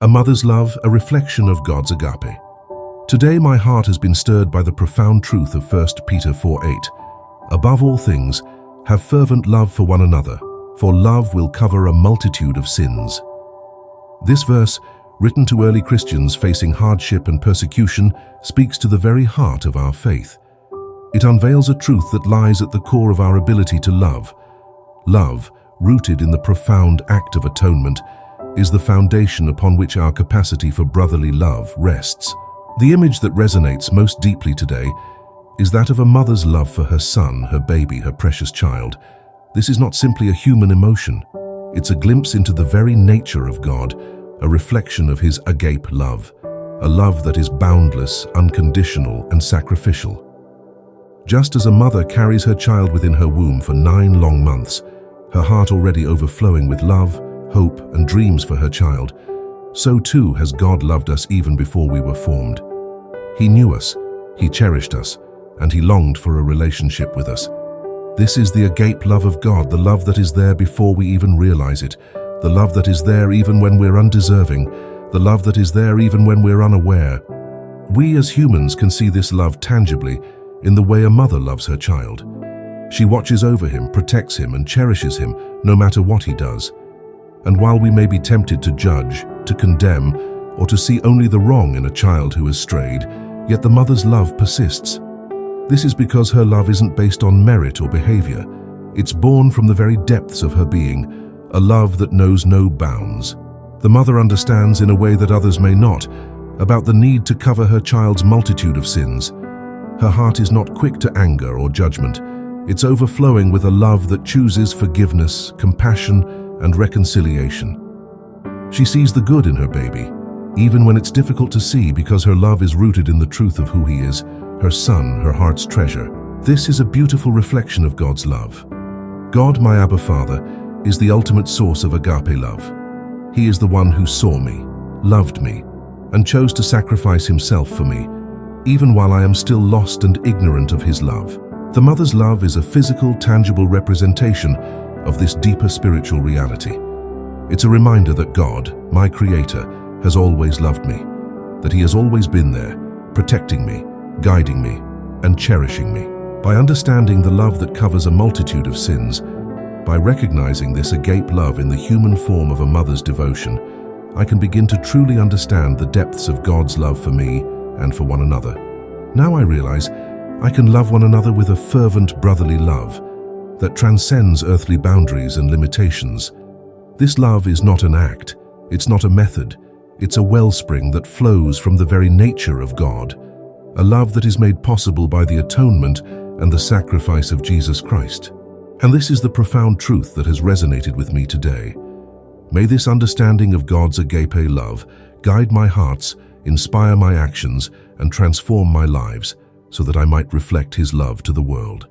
A mother's love, a reflection of God's agape. Today my heart has been stirred by the profound truth of 1 Peter 4:8. Above all things, have fervent love for one another, for love will cover a multitude of sins. This verse, written to early Christians facing hardship and persecution, speaks to the very heart of our faith. It unveils a truth that lies at the core of our ability to love. Love, rooted in the profound act of atonement, is the foundation upon which our capacity for brotherly love rests. The image that resonates most deeply today is that of a mother's love for her son, her baby, her precious child. This is not simply a human emotion. It's a glimpse into the very nature of God, a reflection of his agape love, a love that is boundless, unconditional, and sacrificial. Just as a mother carries her child within her womb for 9 long months, her heart already overflowing with love, hope, and dreams for her child, so too has God loved us even before we were formed. He knew us, he cherished us, and he longed for a relationship with us. This is the agape love of God, the love that is there before we even realize it, the love that is there even when we're undeserving, the love that is there even when we're unaware. We as humans can see this love tangibly in the way a mother loves her child. She watches over him, protects him, and cherishes him no matter what he does. And while we may be tempted to judge, to condemn, or to see only the wrong in a child who has strayed, yet the mother's love persists. This is because her love isn't based on merit or behavior. It's born from the very depths of her being, a love that knows no bounds. The mother understands in a way that others may not, about the need to cover her child's multitude of sins. Her heart is not quick to anger or judgment. It's overflowing with a love that chooses forgiveness, compassion, and reconciliation. She sees the good in her baby, even when it's difficult to see because her love is rooted in the truth of who he is, her son, her heart's treasure. This is a beautiful reflection of God's love. God, my Abba Father, is the ultimate source of agape love. He is the one who saw me, loved me, and chose to sacrifice himself for me, even while I am still lost and ignorant of his love. The mother's love is a physical, tangible representation of this deeper spiritual reality. It's a reminder that God, my Creator, has always loved me, that he has always been there, protecting me, guiding me, and cherishing me. By understanding the love that covers a multitude of sins, by recognizing this agape love in the human form of a mother's devotion, I can begin to truly understand the depths of God's love for me and for one another. Now I realize I can love one another with a fervent brotherly love that transcends earthly boundaries and limitations. This love is not an act, it's not a method, it's a wellspring that flows from the very nature of God, a love that is made possible by the atonement and the sacrifice of Jesus Christ. And this is the profound truth that has resonated with me today. May this understanding of God's agape love guide my hearts, inspire my actions, and transform my lives so that I might reflect his love to the world.